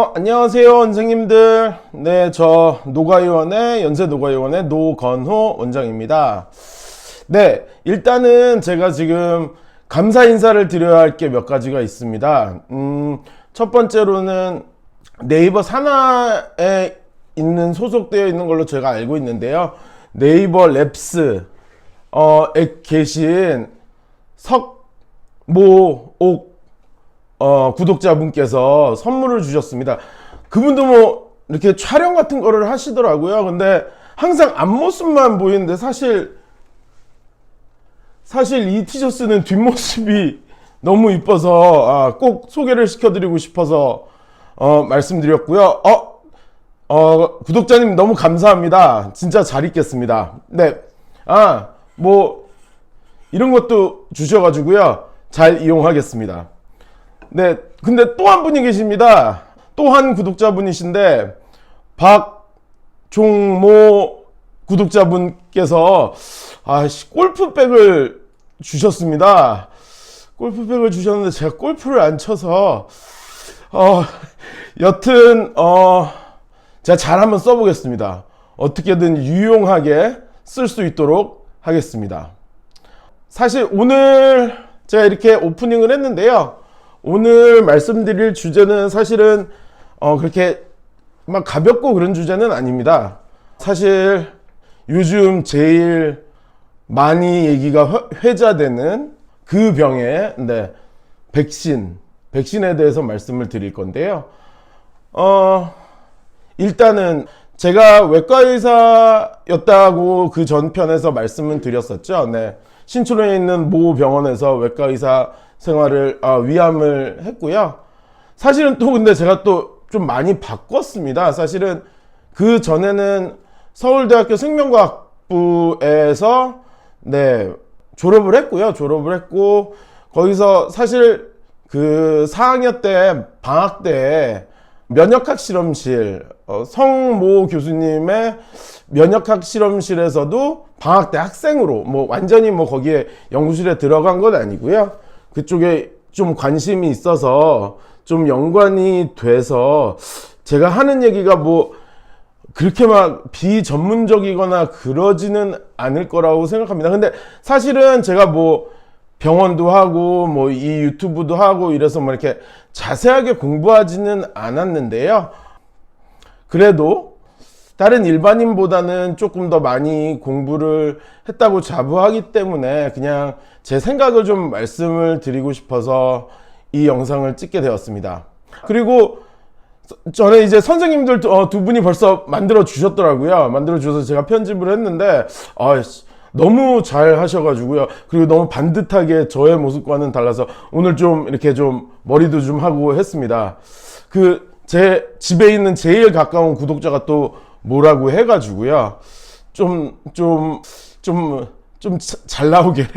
안녕하세요, 원생님들. 네, 저 노가의원의 연세 노가의원의 노건호 원장입니다. 네, 일단은 제가 지금 감사 인사를 드려야 할 게 몇 가지가 있습니다. 첫 번째로는 네이버 산하에 소속되어 있는 걸로 제가 알고 있는데요. 네이버 랩스 에 계신 석모옥 구독자분께서 선물을 주셨습니다. 그분도 뭐 이렇게 촬영 같은 거를 하시더라고요. 근데 항상 앞모습만 보이는데 사실 이 티셔츠는 뒷모습이 너무 이뻐서 꼭 소개를 시켜드리고 싶어서 말씀드렸고요. 구독자님 너무 감사합니다. 진짜 잘 입겠습니다. 네. 뭐 이런 것도 주셔가지고요. 잘 이용하겠습니다. 네, 근데 또 한 분이 계십니다. 또 한 구독자분이신데 박종모 구독자분께서 골프백을 주셨습니다. 골프백을 주셨는데 제가 골프를 안 쳐서 여튼 제가 잘 한번 써보겠습니다. 어떻게든 유용하게 쓸 수 있도록 하겠습니다. 사실 오늘 제가 이렇게 오프닝을 했는데요. 오늘 말씀드릴 주제는 사실은 그렇게 막 가볍고 그런 주제는 아닙니다. 사실 요즘 제일 많이 얘기가 회자되는 그 병의 백신에 대해서 말씀을 드릴 건데요. 일단은 제가 외과 의사였다고 그 전편에서 말씀을 드렸었죠. 네. 신촌에 있는 모 병원에서 외과 의사 생활을 위함을 했고요. 사실은 또 근데 제가 또 좀 많이 바꿨습니다. 사실은 그 전에는 서울대학교 생명과학부에서 졸업을 했고요. 졸업을 했고 거기서 사실 그 4학년 때 방학 때 면역학 실험실 성모 교수님의 면역학 실험실에서도 방학 때 학생으로 뭐 완전히 뭐 거기에 연구실에 들어간 건 아니고요. 그쪽에 좀 관심이 있어서 좀 연관이 돼서 제가 하는 얘기가 뭐 그렇게 막 비전문적이거나 그러지는 않을 거라고 생각합니다. 근데 사실은 제가 뭐 병원도 하고 뭐 이 유튜브도 하고 이래서 뭐 이렇게 자세하게 공부하지는 않았는데요. 그래도 다른 일반인보다는 조금 더 많이 공부를 했다고 자부하기 때문에 그냥 제 생각을 좀 말씀을 드리고 싶어서 이 영상을 찍게 되었습니다. 그리고 전에 이제 선생님들 두 분이 벌써 만들어 주셨더라고요. 만들어 주셔서 제가 편집을 했는데 너무 잘 하셔가지고요. 그리고 너무 반듯하게 저의 모습과는 달라서 오늘 좀 이렇게 좀 머리도 좀 하고 했습니다. 제 집에 있는 제일 가까운 구독자가 또 뭐라고 해가지고요. 좀 잘 나오게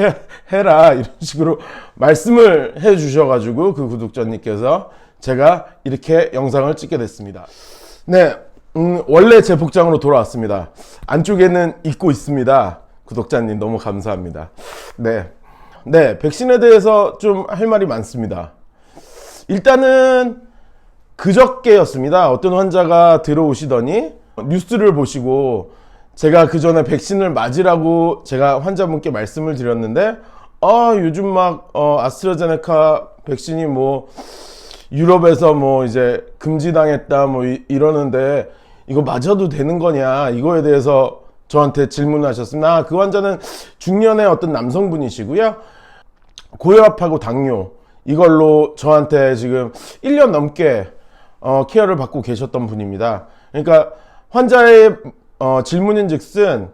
해라 이런 식으로 말씀을 해 주셔가지고 그 구독자님께서 제가 이렇게 영상을 찍게 됐습니다. 네, 원래 제 복장으로 돌아왔습니다. 안쪽에는 입고 있습니다. 구독자님 너무 감사합니다. 네, 백신에 대해서 좀 할 말이 많습니다. 일단은 그저께였습니다. 어떤 환자가 들어오시더니 뉴스를 보시고 제가 그 전에 백신을 맞으라고 제가 환자분께 말씀을 드렸는데 요즘 막 아스트라제네카 백신이 뭐 유럽에서 뭐 이제 금지당했다 뭐 이러는데 이거 맞아도 되는 거냐 이거에 대해서 저한테 질문하셨습니다. 그 환자는 중년의 어떤 남성분이시고요. 고혈압하고 당뇨 이걸로 저한테 지금 1년 넘게 케어를 받고 계셨던 분입니다. 그러니까 환자의 질문인즉슨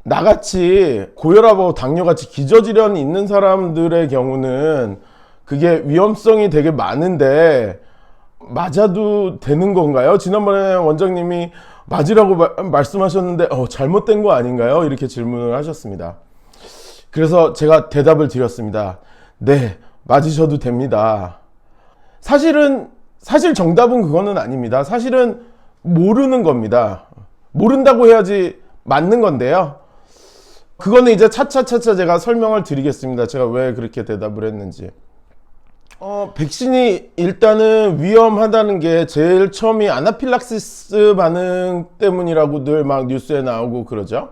나같이 고혈압하고 당뇨같이 기저질환이 있는 사람들의 경우는 그게 위험성이 되게 많은데 맞아도 되는 건가요? 지난번에 원장님이 맞으라고 말씀하셨는데 잘못된 거 아닌가요? 이렇게 질문을 하셨습니다. 그래서 제가 대답을 드렸습니다. 네, 맞으셔도 됩니다. 사실 정답은 그거는 아닙니다. 사실은 모르는 겁니다. 모른다고 해야지 맞는 건데요. 그거는 이제 차차차차 제가 설명을 드리겠습니다. 제가 왜 그렇게 대답을 했는지. 백신이 일단은 위험하다는 게 제일 처음이 아나필락시스 반응 때문이라고들 막 뉴스에 나오고 그러죠.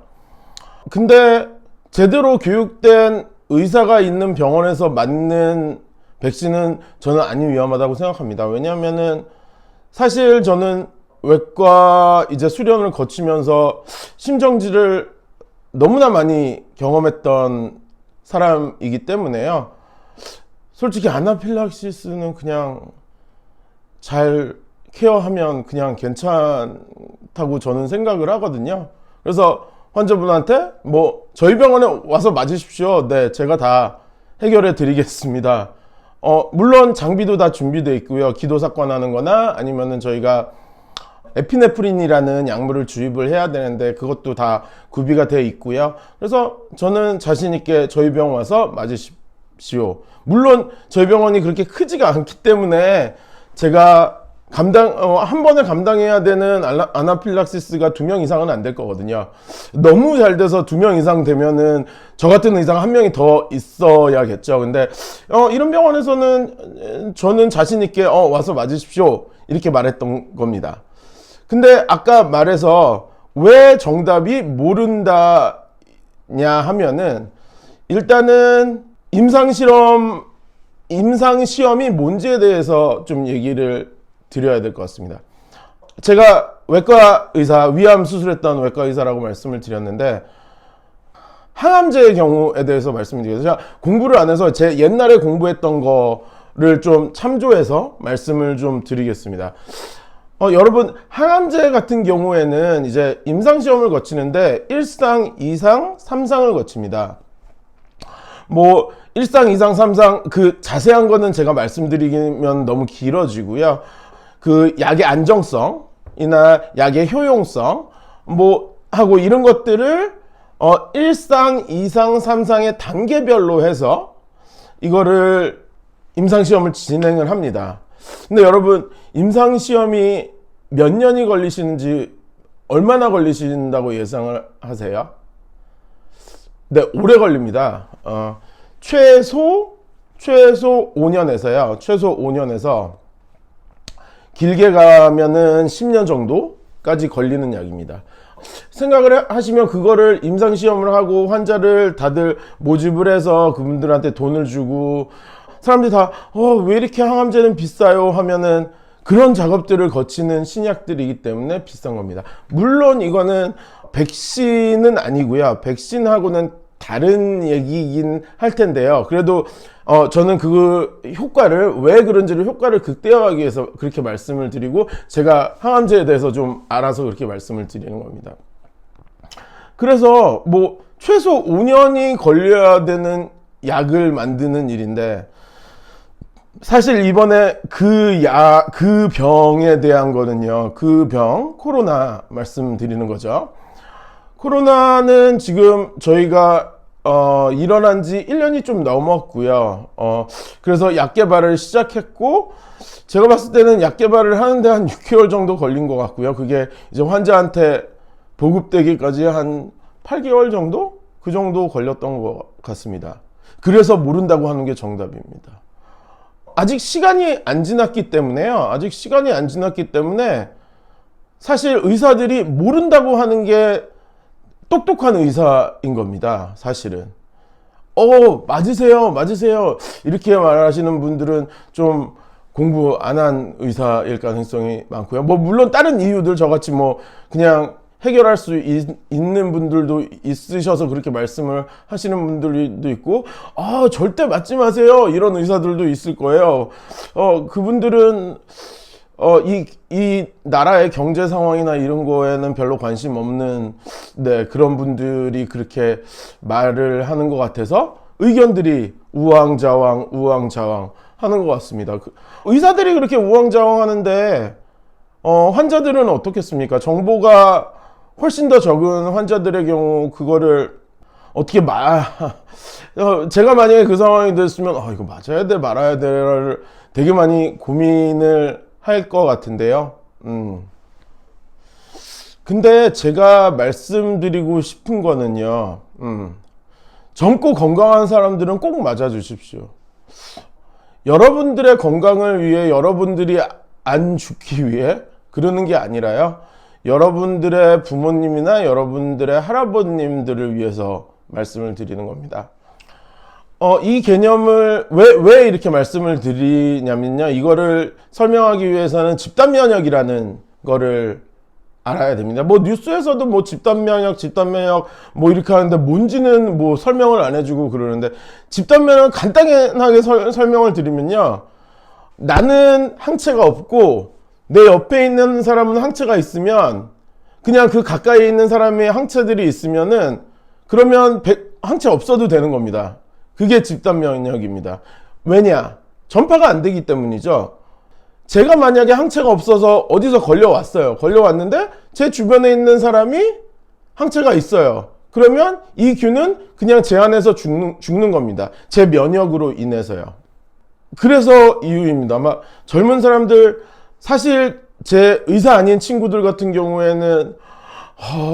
근데 제대로 교육된 의사가 있는 병원에서 맞는 백신은 저는 안 위험하다고 생각합니다. 왜냐하면은 사실 저는 외과 이제 수련을 거치면서 심정지를 너무나 많이 경험했던 사람이기 때문에요. 솔직히 아나필락시스는 그냥 잘 케어하면 그냥 괜찮다고 저는 생각을 하거든요. 그래서 환자분한테 뭐 저희 병원에 와서 맞으십시오. 네, 제가 다 해결해 드리겠습니다. 물론 장비도 다 준비되어 있고요. 기도삭관하는 거나 아니면은 저희가 에피네프린이라는 약물을 주입을 해야 되는데 그것도 다 구비가 되어 있고요. 그래서 저는 자신 있게 저희 병원 와서 맞으십시오. 물론 저희 병원이 그렇게 크지가 않기 때문에 제가 한 번에 감당해야 되는 아나필락시스가 2명 이상은 안 될 거거든요. 너무 잘 돼서 2명 이상 되면은 저 같은 의사가 1명이 더 있어야겠죠. 근데 이런 병원에서는 저는 자신 있게 와서 맞으십시오 이렇게 말했던 겁니다. 근데 아까 말해서 왜 정답이 모른다냐 하면은 일단은 임상시험이 뭔지에 대해서 좀 얘기를 드려야 될 것 같습니다. 제가 외과 의사, 위암 수술했던 외과 의사라고 말씀을 드렸는데 항암제의 경우에 대해서 말씀드리겠습니다. 제가 공부를 안 해서 제 옛날에 공부했던 거를 좀 참조해서 말씀을 좀 드리겠습니다. 여러분, 항암제 같은 경우에는 이제 임상시험을 거치는데 1상, 2상, 3상을 거칩니다. 뭐 1상, 2상, 3상 그 자세한 거는 제가 말씀드리면 너무 길어지고요. 그 약의 안정성이나 약의 효용성 뭐 하고 이런 것들을 1상, 2상, 3상의 단계별로 해서 이거를 임상시험을 진행을 합니다. 근데 여러분, 임상시험이 몇 년이 걸리시는지 얼마나 걸리신다고 예상을 하세요? 네, 오래 걸립니다. 최소 5년에서요. 최소 5년에서 길게 가면은 10년 정도까지 걸리는 약입니다. 생각을 하시면 그거를 임상시험을 하고 환자를 다들 모집을 해서 그분들한테 돈을 주고 사람들이 다 왜 이렇게 항암제는 비싸요 하면은 그런 작업들을 거치는 신약들이기 때문에 비싼 겁니다. 물론 이거는 백신은 아니고요. 백신하고는 다른 얘기이긴 할 텐데요. 그래도 저는 그 효과를 왜 그런지를 효과를 극대화하기 위해서 그렇게 말씀을 드리고 제가 항암제에 대해서 좀 알아서 그렇게 말씀을 드리는 겁니다. 그래서 뭐 최소 5년이 걸려야 되는 약을 만드는 일인데 사실 이번에 그 병에 대한 거는요. 그 병, 코로나 말씀드리는 거죠. 코로나는 지금 저희가 일어난 지 1년이 좀 넘었고요. 그래서 약 개발을 시작했고 제가 봤을 때는 약 개발을 하는데 한 6개월 정도 걸린 것 같고요. 그게 이제 환자한테 보급되기까지 한 8개월 정도? 그 정도 걸렸던 것 같습니다. 그래서 모른다고 하는 게 정답입니다. 아직 시간이 안 지났기 때문에요. 사실 의사들이 모른다고 하는 게 똑똑한 의사인 겁니다. 사실은. 맞으세요. 이렇게 말하시는 분들은 좀 공부 안 한 의사일 가능성이 많고요. 뭐 물론 다른 이유들 저같이 뭐 그냥 해결할 수 있는 분들도 있으셔서 그렇게 말씀을 하시는 분들도 있고 절대 맞지 마세요 이런 의사들도 있을 거예요. 그분들은 이 나라의 경제 상황이나 이런 거에는 별로 관심 없는 그런 분들이 그렇게 말을 하는 것 같아서 의견들이 우왕좌왕 하는 것 같습니다. 의사들이 그렇게 우왕좌왕 하는데 환자들은 어떻겠습니까? 정보가 훨씬 더 적은 환자들의 경우 그거를 어떻게 제가 만약에 그 상황이 됐으면 이거 맞아야 돼 말아야 돼를 되게 많이 고민을 할 것 같은데요. 근데 제가 말씀드리고 싶은 거는요. 젊고 건강한 사람들은 꼭 맞아 주십시오. 여러분들의 건강을 위해, 여러분들이 안 죽기 위해 그러는 게 아니라요, 여러분들의 부모님이나 여러분들의 할아버님들을 위해서 말씀을 드리는 겁니다. 이 개념을 왜 이렇게 말씀을 드리냐면요, 이거를 설명하기 위해서는 집단 면역이라는 거를 알아야 됩니다. 뭐 뉴스에서도 뭐 집단 면역 뭐 이렇게 하는데 뭔지는 뭐 설명을 안 해주고 그러는데, 집단 면역 간단하게 설명을 드리면요, 나는 항체가 없고 내 옆에 있는 사람은 항체가 있으면, 그냥 그 가까이 있는 사람의 항체들이 있으면은, 그러면 항체 없어도 되는 겁니다. 그게 집단 면역입니다. 왜냐? 전파가 안 되기 때문이죠. 제가 만약에 항체가 없어서 어디서 걸려왔어요. 걸려왔는데 제 주변에 있는 사람이 항체가 있어요. 그러면 이 균은 그냥 제 안에서 죽는 겁니다. 제 면역으로 인해서요. 그래서 이유입니다. 아마 젊은 사람들, 사실 제 의사 아닌 친구들 같은 경우에는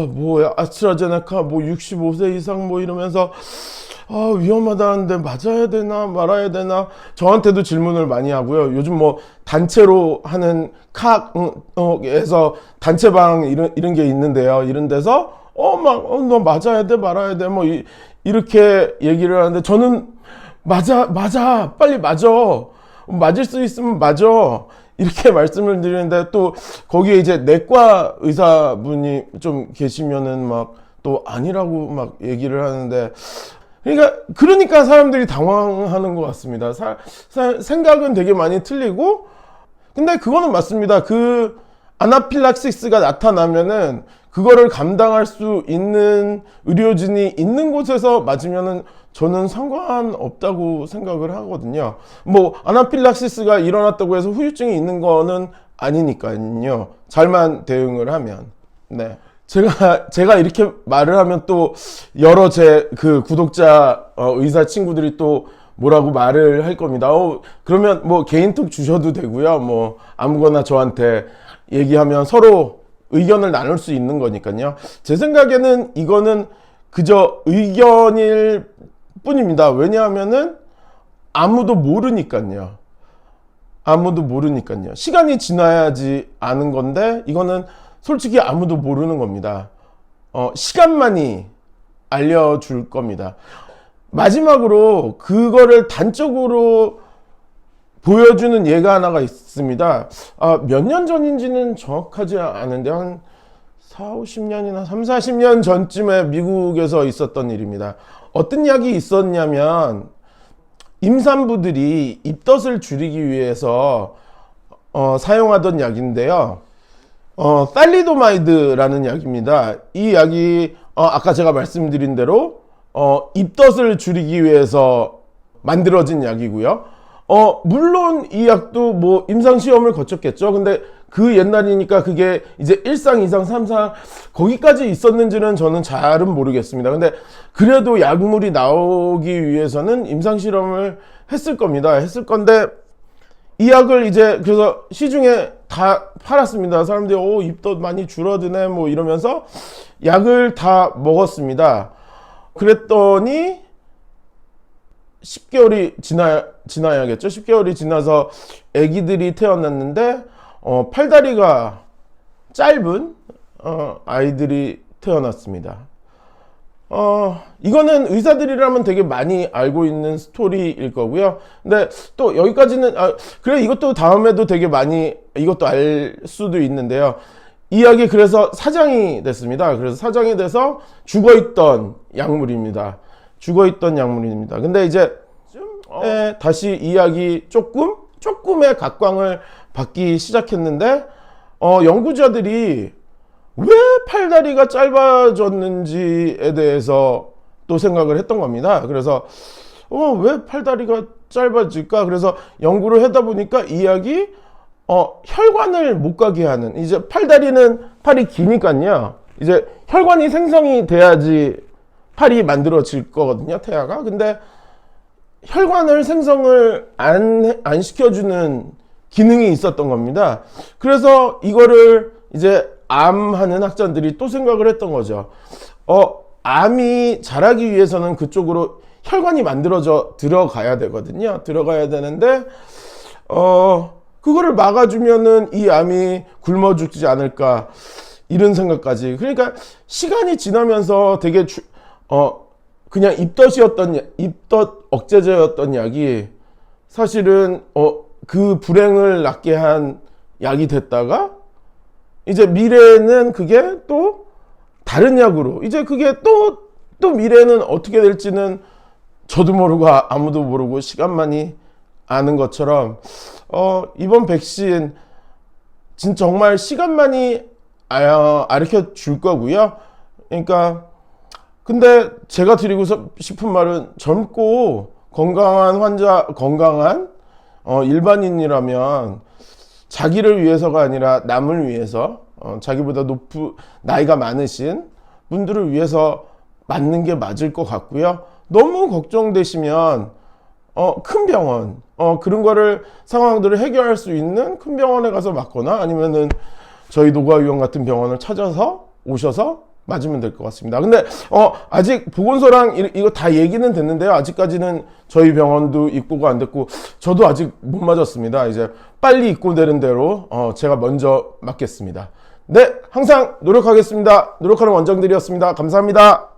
뭐야, 아스트라제네카 뭐 65세 이상 뭐 이러면서 위험하다는데 맞아야 되나 말아야 되나 저한테도 질문을 많이 하고요. 요즘 뭐 단체로 하는 에서 단체방 이런 게 있는데요. 이런 데서 너 맞아야 돼 말아야 돼 뭐 이렇게 얘기를 하는데, 저는 맞아 빨리 맞아, 맞을 수 있으면 맞아, 이렇게 말씀을 드리는데, 또 거기에 이제 내과 의사분이 좀 계시면은 막 또 아니라고 막 얘기를 하는데, 그러니까 사람들이 당황하는 것 같습니다. 생각은 되게 많이 틀리고, 근데 그거는 맞습니다. 그 아나필락시스가 나타나면은 그거를 감당할 수 있는 의료진이 있는 곳에서 맞으면은 저는 상관없다고 생각을 하거든요. 뭐 아나필락시스가 일어났다고 해서 후유증이 있는 거는 아니니까요. 잘만 대응을 하면. 네. 제가 이렇게 말을 하면 또 여러 제 그 구독자 의사 친구들이 또 뭐라고 말을 할 겁니다. 그러면 뭐 개인톡 주셔도 되고요. 뭐 아무거나 저한테 얘기하면 서로 의견을 나눌 수 있는 거니까요. 제 생각에는 이거는 그저 의견일 뿐입니다. 왜냐하면은 아무도 모르니까요. 시간이 지나야지 아는 건데, 이거는 솔직히 아무도 모르는 겁니다. 시간만이 알려줄 겁니다. 마지막으로 그거를 단적으로 보여주는 예가 하나가 있습니다. 몇 년 전인지는 정확하지 않은데 한 40년이나 40년 전쯤에 미국에서 있었던 일입니다. 어떤 약이 있었냐면, 임산부들이 입덧을 줄이기 위해서 사용하던 약인데요. 살리도마이드라는 약입니다. 이 약이 아까 제가 말씀드린 대로 입덧을 줄이기 위해서 만들어진 약이고요. 물론 이 약도 뭐 임상시험을 거쳤겠죠. 근데 그 옛날이니까 그게 이제 1상, 2상, 3상 거기까지 있었는지는 저는 잘은 모르겠습니다. 근데 그래도 약물이 나오기 위해서는 임상실험을 했을 겁니다. 했을 건데, 이 약을 이제 그래서 시중에 다 팔았습니다. 사람들이 입덧 많이 줄어드네 뭐 이러면서 약을 다 먹었습니다. 그랬더니 10개월이 지나야겠죠. 10개월이 지나서 아기들이 태어났는데 팔다리가 짧은 아이들이 태어났습니다. 이거는 의사들이라면 되게 많이 알고 있는 스토리일 거고요. 근데 또 여기까지는, 그래, 이것도 다음에도 되게 많이 이것도 알 수도 있는데요. 이 약이 그래서 사장이 됐습니다. 그래서 사장이 돼서 죽어있던 약물입니다. 근데 이제 다시 이 약이 조금의 각광을 받기 시작했는데, 연구자들이 왜 팔다리가 짧아졌는지에 대해서 또 생각을 했던 겁니다. 그래서 왜 팔다리가 짧아질까? 그래서 연구를 하다 보니까 이 약이 혈관을 못 가게 하는, 이제 팔이 기니까요. 이제 혈관이 생성이 돼야지 팔이 만들어질 거거든요, 태아가. 근데 혈관을 생성을 안 시켜주는 기능이 있었던 겁니다. 그래서 이거를 이제 암하는 학자들이 또 생각을 했던 거죠. 암이 자라기 위해서는 그쪽으로 혈관이 만들어져 들어가야 되거든요. 들어가야 되는데 그거를 막아주면은 이 암이 굶어 죽지 않을까, 이런 생각까지. 그러니까 시간이 지나면서 되게 그냥 입덧 억제제였던 약이 사실은 그 불행을 낫게 한 약이 됐다가 이제 미래에는 그게 또 다른 약으로, 이제 그게 또 미래에는 어떻게 될지는 저도 모르고 아무도 모르고 시간만이 아는 것처럼 이번 백신 진짜 정말 시간만이 가르쳐 줄 거고요. 그러니까 근데 제가 드리고 싶은 말은, 젊고 건강한 환자, 건강한 일반인이라면 자기를 위해서가 아니라 남을 위해서, 자기보다 나이가 많으신 분들을 위해서 맞는 게 맞을 것 같고요. 너무 걱정되시면 큰 병원, 그런 거를 상황들을 해결할 수 있는 큰 병원에 가서 맞거나, 아니면은 저희 노가위원 같은 병원을 찾아서 오셔서 맞으면 될 것 같습니다. 근데 아직 보건소랑 이거 다 얘기는 됐는데요. 아직까지는 저희 병원도 입고가 안 됐고 저도 아직 못 맞았습니다. 이제 빨리 입고되는 대로 제가 먼저 맞겠습니다. 네, 항상 노력하겠습니다. 노력하는 원장들이었습니다. 감사합니다.